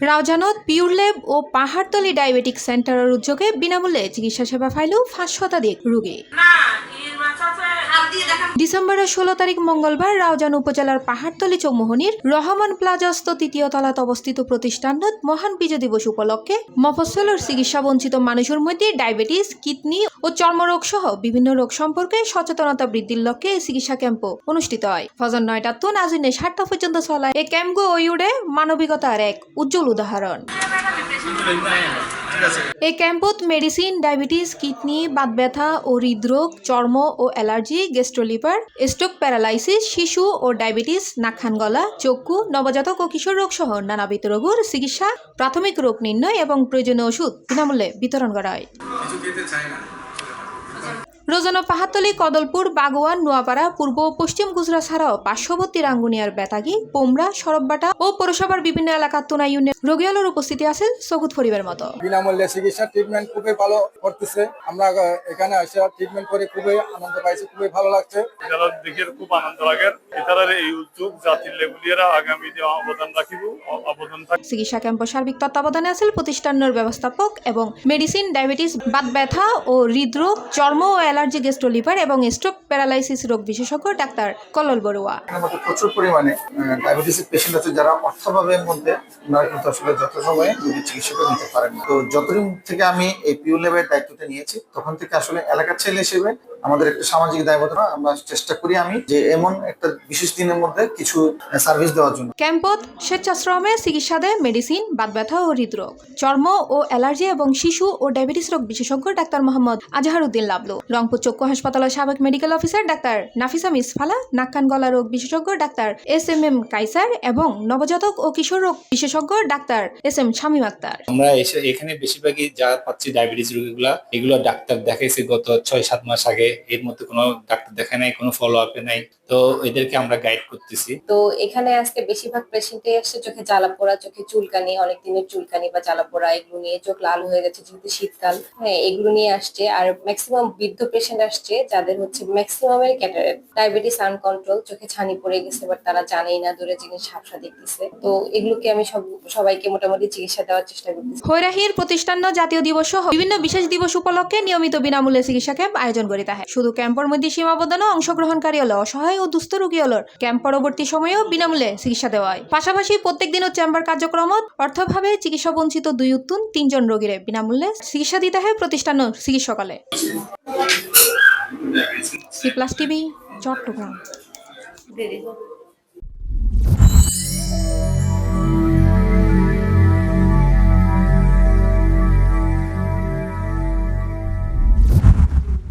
রাউজানত pure lab ও Pahartali diabetic সেন্টারের উদ্যোগে বিনামূল্যে চিকিৎসা সেবা পাইল 5 শতাধিক রোগী। ডিসেম্বরের 16 তারিখ মঙ্গলবার রাউজান উপজেলার পাহাড়তলী চৌমোহনীর রহমান প্লাজাস্থ 3য় তলাত অবস্থিত প্রতিষ্ঠানত মহান বিজয় দিবস উপলক্ষে মফস্বলের চিকিৎসা বঞ্চিত মানুষের মধ্যে ডায়াবেটিস, কিডনি ও চর্মরোগ সহ বিভিন্ন রোগ সম্পর্কে সচেতনতা বৃদ্ধির লক্ষ্যে চিকিৎসা ক্যাম্প অনুষ্ঠিত হয়। ফজর 9টা তো নাজিনে 7টা পর্যন্ত চলায় এই ক্যাম্পগো ওইউডে মানবিকতার এক উজ্জ্বল উদাহরণ। এই ক্যাম্পত মেডিসিন, ডায়াবেটিস, কিডনি, বাত ব্যথা ও হৃদরোগ, চর্ম ও অ্যালার্জি, গ্যাস্ট্রোলিভার, স্ট্রোক, প্যারালাইসিস, শিশু ও ডায়াবেটিস, নাক গলা, চক্ষু, নবজাতক ও কিশোর রোগ সহ নানাবিধ রোগের চিকিৎসা, প্রাথমিক রোগ নির্ণয় এবং প্রয়োজনীয় ওষুধ বিনামূল্যে বিতরণ করা হয়। রোজানা পাহাড়তলী, কদলপুর, বাগোয়ান, নোয়াপাড়া, পূর্ব ও পশ্চিম গুজরা ছাড়াও পার্শ্ববর্তী রাঙ্গুনিয়ার বেতাগি, পোমরা, সরববাটা ও পৌরসভার বিভিন্ন এলাকার তোনা ইউনিয়ন রোগীগুলোর উপস্থিতি আছে সবুজ পরিবার মতো। বিনামূল্যে চিকিৎসা ট্রিটমেন্ট খুবই ভালো করতেছে। আমরা এখানে এসে ট্রিটমেন্ট করে খুবই আনন্দ পাইছি, খুবই ভালো লাগছে। যারা দেখে খুব আনন্দ লাগে। এটার এই উদ্যোগ জাতির লেগুলিয়ারা আগামীতে অবদান রাখিব, অবদান থাকবে। চিকিৎসা ক্যাম্প সার্বিক তত্ত্বাবধানে আছে প্রতিষ্ঠানের ব্যবস্থাপক এবং মেডিসিন, ডায়াবেটিস, বাত ব্যথা ও হৃদরোগ, চর্ম ও অ্যালার্জি, গ্যাস্ট্রোলিভার এবং স্ট্রোক, প্যারালাইসিস রোগ বিশেষজ্ঞ ডাক্তার কল্লোল বড়ুয়া। প্রচুর পরিমাণে ডায়াবেটিসের পেশেন্ট আছে যারা অর্থাভাবের মধ্যে ওনারা কিন্তু আসলে যত সময়ে রোগী চিকিৎসা নিতে পারেন। তো যতদিন থেকে আমি এই পিউর ল্যাবের দায়িত্বটা নিয়েছি তখন থেকে আসলে এলাকার ছেলে হিসেবে আমাদের একটা সামাজিক দায়বদ্ধতা আমরা চেষ্টা করি আমি যে এমন একটা বিশেষ দিনের মধ্যে কিছু সার্ভিস দেওয়ার জন্য। ক্যাম্পত স্বেচ্ছাশ্রমে চিকিৎসা দেয় মেডিসিন, বাত ব্যথা ও হৃদরোগ, চর্ম ও অ্যালার্জি এবং শিশু ও ডায়াবেটিস রোগ বিশেষজ্ঞ ডাক্তার মোহাম্মদ আজহারউদ্দিন লাবলু, রংপুর চক্ষু হাসপাতালের সাবেক মেডিকেল অফিসার ডাক্তার নাফিসা মিসফালা, নাক গলা রোগ বিশেষজ্ঞ ডাক্তার SMM কাইসার এবং নবজাতক ও কিশোর রোগ বিশেষজ্ঞ ডাক্তার SM শামীম আক্তার। আমরা এখানে বেশিরভাগই যা পাচ্ছি ডায়াবেটিস রোগীগুলা, এগুলো ডাক্তার দেখাইছে গত 6-7 মাস আগে। এর মধ্যে কোনো ডাক্তার দেখায় নাই, কোনো ফলো আপে নাই। তো এদেরকে আমরা গাইড করতেছি। তো এখানে আজকে বেশিরভাগ পেশেন্টই আসছে চোখে জ্বালা পোড়া, চোখে চুলকানি, অনেক দিনের চুলকানি বা জ্বালা পোড়া, এগুলো নিয়ে চোখ লাল হয়ে গেছে যেহেতু শীতকাল, হ্যাঁ এগুলো নিয়ে আসছে। আর ম্যাক্সিমাম বৃদ্ধ পেশেন্ট আসছে যাদের হচ্ছে ম্যাক্সিমামের ক্যাটারাক্ট, ডায়াবেটিস আনকন্ট্রোল, চোখে ছানি পড়ে গেছে বাট তারা জানেই না, দূরে জিনিস ঝাপসা দেখতেছে। তো এগুলোকে আমি সবাইকে মোটামুটি চিকিৎসা দেওয়ার চেষ্টা করতেছি। হৈরাহির প্রতিষ্ঠান জাতীয় দিবস সহ বিভিন্ন বিশেষ দিবস উপলক্ষে নিয়মিত বিনামূল্যে চিকিৎসা ক্যাম্প আয়োজন করে থাকে। শুধু ক্যাম্পের মধ্যে সীমাবদ্ধ অংশগ্রহণকারী হলো অসহায় ও দুস্থ রোগী হলোর ক্যাম্প পরবর্তী সময়েও বিনামূল্যে চিকিৎসা দেওয়া হয়। পাশাপাশি প্রত্যেক দিনও চেম্বার কার্যক্রমত অর্থভাবে চিকিৎসা বঞ্চিত 2 উত্তম 3 জন রোগীরে বিনামূল্যে চিকিৎসা দিতে হয় প্রতিষ্ঠানের চিকিৎসকালে। C+ TV Chittagong.